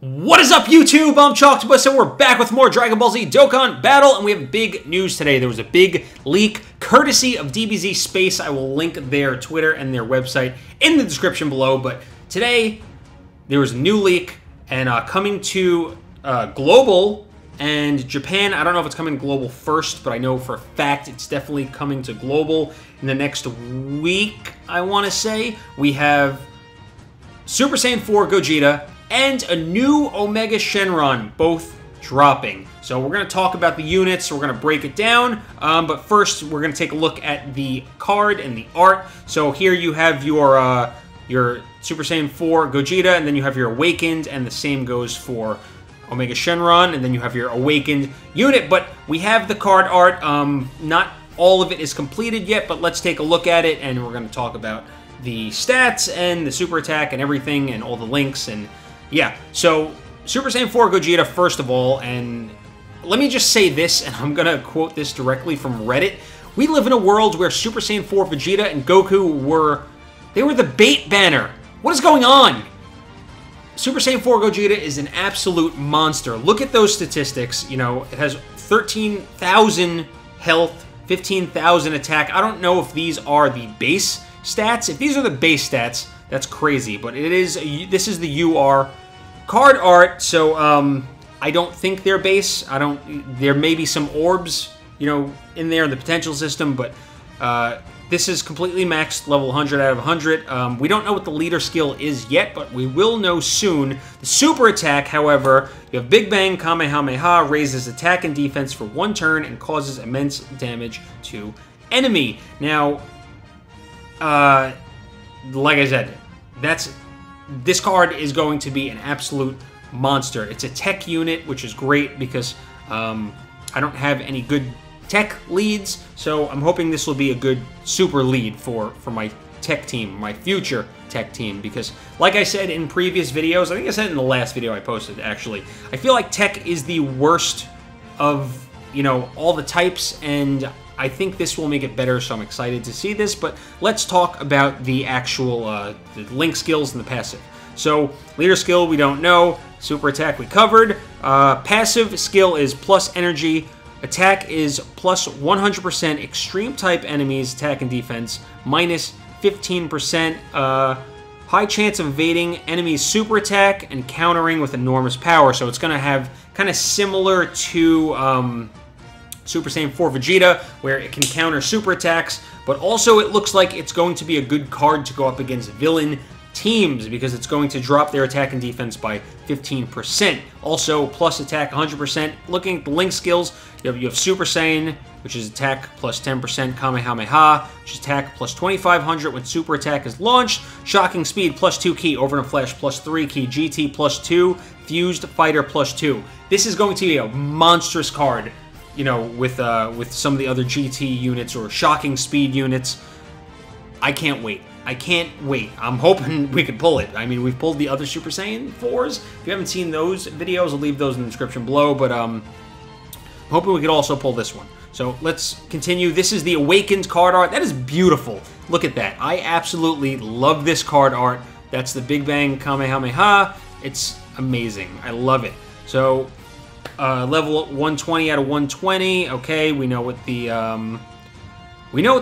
What is up, YouTube? I'm Chalktopus, and we're back with more Dragon Ball Z Dokkan Battle, and we have big news today. There was a big leak, courtesy of DBZ Space. I will link their Twitter and their website in the description below, but today, there was a new leak, and coming to Global and Japan. I don't know if it's coming global first, but I know for a fact it's definitely coming to Global in the next week, I want to say. We have Super Saiyan 4 Gogeta and a new Omega Shenron, both dropping. So we're going to talk about the units, we're going to break it down, but first we're going to take a look at the card and the art. So here you have your Super Saiyan 4 Gogeta, and then you have your Awakened, and the same goes for Omega Shenron, and then you have your Awakened unit. But we have the card art, not all of it is completed yet, but let's take a look at it, and we're going to talk about the stats and the super attack and everything and all the links. And yeah, so Super Saiyan 4 Gogeta first of all, and let me just say this, and I'm going to quote this directly from Reddit. We live in a world where Super Saiyan 4 Vegeta and Goku were the bait banner. What is going on? Super Saiyan 4 Gogeta is an absolute monster. Look at those statistics. You know, it has 13,000 health, 15,000 attack. I don't know if these are the base stats. If these are the base stats, that's crazy, but this is the UR card art, so I don't think they're base. There may be some orbs, you know, in there in the potential system, but this is completely maxed, level 100 out of 100. We don't know what the leader skill is yet, but we will know soon. The super attack, however, you have Big Bang Kamehameha, raises attack and defense for 1 turn and causes immense damage to enemy. Now, like I said, this card is going to be an absolute monster. It's a tech unit, which is great because I don't have any good tech leads, so I'm hoping this will be a good super lead for my tech team, my future tech team, because like I said in previous videos, I think I said in the last video I posted actually, I feel like tech is the worst of, you know, all the types, and I think this will make it better, so I'm excited to see this. But let's talk about the actual the link skills and the passive. So, leader skill, we don't know. Super attack, we covered. Passive skill is plus energy. Attack is plus 100%. Extreme type enemies, attack and defense, minus 15%. High chance of evading enemies' super attack and countering with enormous power. So it's going to have kind of similar to Super Saiyan 4 Vegeta, where it can counter super attacks, but also it looks like it's going to be a good card to go up against villain teams because it's going to drop their attack and defense by 15%. Also, plus attack 100%. Looking at the link skills, you have Super Saiyan, which is attack plus 10%, Kamehameha, which is attack plus 2,500 when super attack is launched, Shocking Speed plus 2 key, Over and Flash plus 3 key, GT plus 2, Fused Fighter plus 2. This is going to be a monstrous card, you know, with some of the other GT units or Shocking Speed units. I can't wait. I can't wait. I'm hoping we can pull it. I mean, we've pulled the other Super Saiyan 4s. If you haven't seen those videos, I'll leave those in the description below, but I'm hoping we could also pull this one. So let's continue. This is the Awakened card art. That is beautiful. Look at that. I absolutely love this card art. That's the Big Bang Kamehameha. It's amazing. I love it. So level 120 out of 120. Okay, we know what the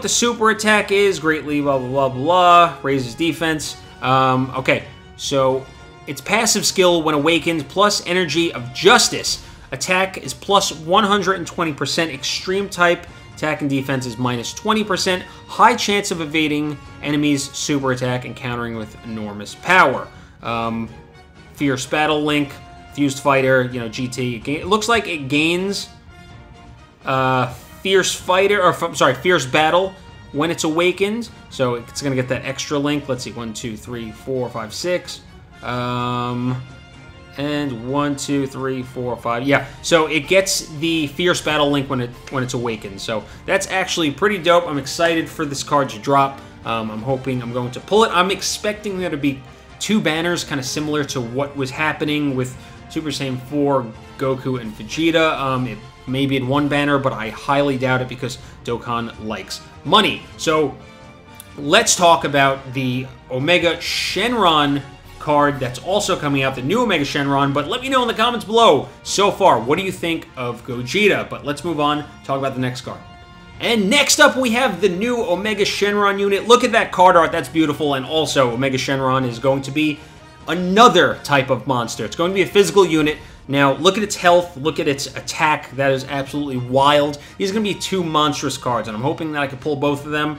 super attack is. Greatly, blah blah blah blah. Raises defense. Okay, so its passive skill when awakened, plus energy of justice. Attack is plus 120%. Extreme type attack and defense is minus 20%. High chance of evading enemies' super attack and countering with enormous power. Fierce battle link. Fused Fighter, you know, GT. It looks like it gains Fierce Battle when it's awakened. So it's going to get that extra link. Let's see, 1, 2, 3, 4, 5, 6. And 1, 2, 3, 4, 5. Yeah, so it gets the Fierce Battle link when it's awakened. So that's actually pretty dope. I'm excited for this card to drop. I'm hoping I'm going to pull it. I'm expecting there to be 2 banners, kind of similar to what was happening with Super Saiyan 4, Goku, and Vegeta. It may be in 1 banner, but I highly doubt it because Dokkan likes money. So let's talk about the Omega Shenron card that's also coming out, the new Omega Shenron. But let me know in the comments below, so far, what do you think of Gogeta? But let's move on, talk about the next card. And next up, we have the new Omega Shenron unit. Look at that card art, that's beautiful. And also, Omega Shenron is going to be another type of monster. It's going to be a physical unit. Now, look at its health, look at its attack. That is absolutely wild. These are going to be two monstrous cards, and I'm hoping that I can pull both of them.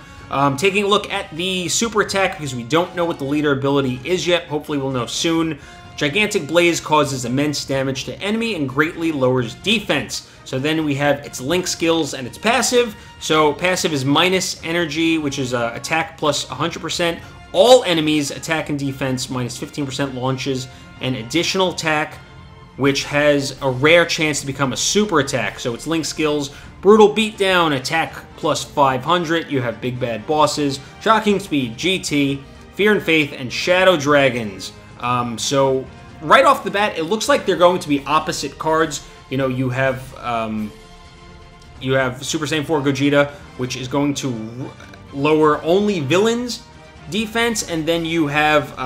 Taking a look at the super attack, because we don't know what the leader ability is yet. Hopefully we'll know soon. Gigantic Blaze causes immense damage to enemy and greatly lowers defense. So then we have its link skills and its passive. So passive is minus energy, which is attack plus 100%. All enemies, attack and defense, minus 15% launches, and additional attack, which has a rare chance to become a super attack. So its link skills, Brutal Beatdown, attack plus 500. You have Big Bad Bosses, Shocking Speed, GT, Fear and Faith, and Shadow Dragons. So right off the bat, it looks like they're going to be opposite cards. You know, you have Super Saiyan 4 Gogeta, which is going to lower only villains' defense, and then you have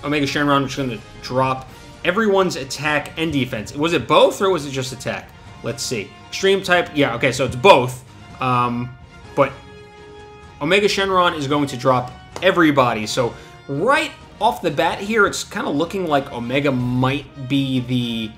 Omega Shenron, which is going to drop everyone's attack and defense. Was it both, or was it just attack? Let's see. Extreme type, yeah, okay, so it's both. But Omega Shenron is going to drop everybody. So right off the bat here, it's kind of looking like Omega might be the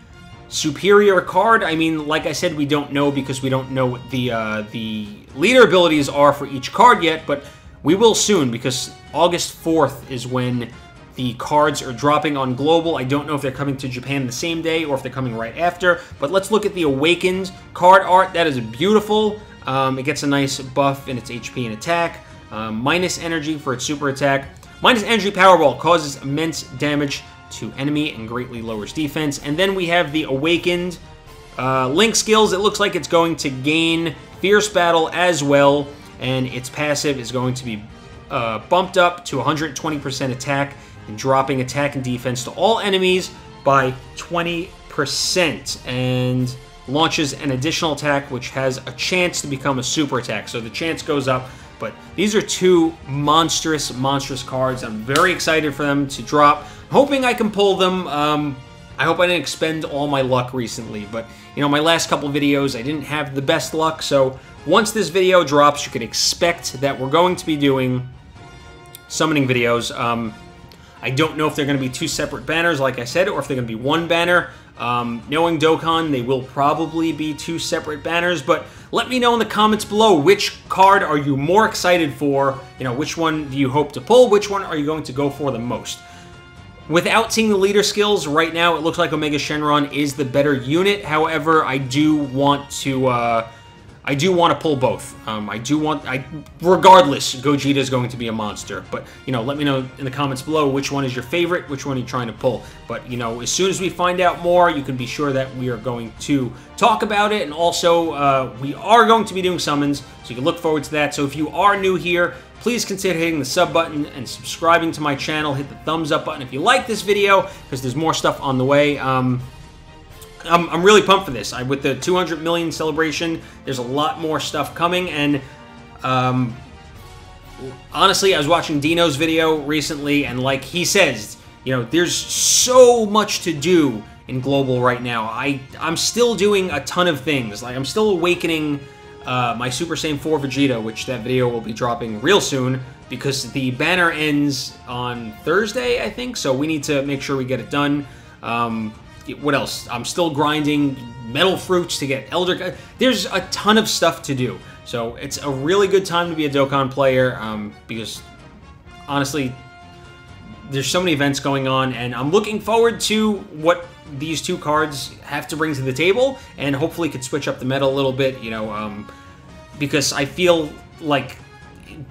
superior card. I mean, like I said, we don't know because we don't know what the leader abilities are for each card yet, but we will soon, because August 4th is when the cards are dropping on Global. I don't know if they're coming to Japan the same day or if they're coming right after. But let's look at the Awakened card art. That is beautiful. It gets a nice buff in its HP and attack. Minus energy for its super attack. Minus energy Powerball causes immense damage to enemy and greatly lowers defense. And then we have the Awakened link skills. It looks like it's going to gain Fierce Battle as well. And its passive is going to be bumped up to 120% attack, and dropping attack and defense to all enemies by 20%, and launches an additional attack which has a chance to become a super attack. So the chance goes up, but these are two monstrous cards. I'm very excited for them to drop. I'm hoping I can pull them. I hope I didn't expend all my luck recently, but you know, my last couple videos I didn't have the best luck, so once this video drops, you can expect that we're going to be doing summoning videos. I don't know if they're going to be two separate banners, like I said, or if they're going to be one banner. Knowing Dokkan, they will probably be two separate banners, but let me know in the comments below, which card are you more excited for? You know, which one do you hope to pull? Which one are you going to go for the most? Without seeing the leader skills, right now it looks like Omega Shenron is the better unit. However, I do want to pull both. Regardless, Gogeta is going to be a monster. But, you know, let me know in the comments below which one is your favorite, which one are you trying to pull. But, you know, as soon as we find out more, you can be sure that we are going to talk about it. And also, we are going to be doing summons, so you can look forward to that. So if you are new here, please consider hitting the sub button and subscribing to my channel. Hit the thumbs up button if you like this video, because there's more stuff on the way. I'm really pumped for this. With the 200 million celebration, there's a lot more stuff coming, and honestly, I was watching Dino's video recently, and like he says, you know, there's so much to do in Global right now. I'm still doing a ton of things. Like, I'm still awakening my Super Saiyan 4 Vegeta, which that video will be dropping real soon, because the banner ends on Thursday, I think, so we need to make sure we get it done. What else? I'm still grinding Metal Fruits to get Elder. There's a ton of stuff to do. So it's a really good time to be a Dokkan player, because honestly, there's so many events going on, and I'm looking forward to what these two cards have to bring to the table, and hopefully could switch up the meta a little bit, you know, because I feel like,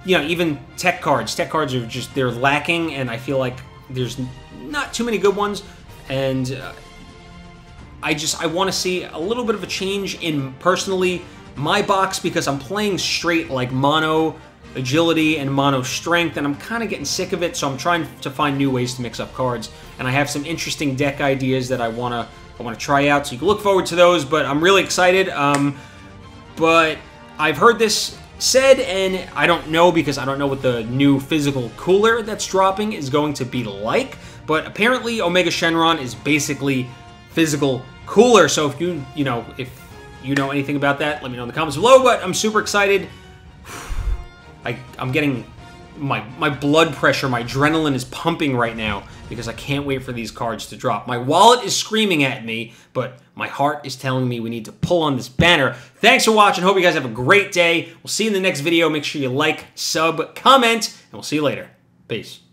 you know, even tech cards are just, they're lacking, and I feel like there's not too many good ones, and I want to see a little bit of a change in, personally, my box, because I'm playing straight like mono agility and mono strength, and I'm kind of getting sick of it, so I'm trying to find new ways to mix up cards, and I have some interesting deck ideas that I want to try out, so you can look forward to those, but I'm really excited. But I've heard this said, and I don't know, because I don't know what the new physical cooler that's dropping is going to be like, but apparently Omega Shenron is basically physical cooler. So if you know anything about that, let me know in the comments below. But I'm super excited. I'm getting my blood pressure, my adrenaline is pumping right now because I can't wait for these cards to drop. My wallet is screaming at me, but my heart is telling me we need to pull on this banner. Thanks for watching. Hope you guys have a great day. We'll see you in the next video. Make sure you like, sub, comment, and we'll see you later. Peace.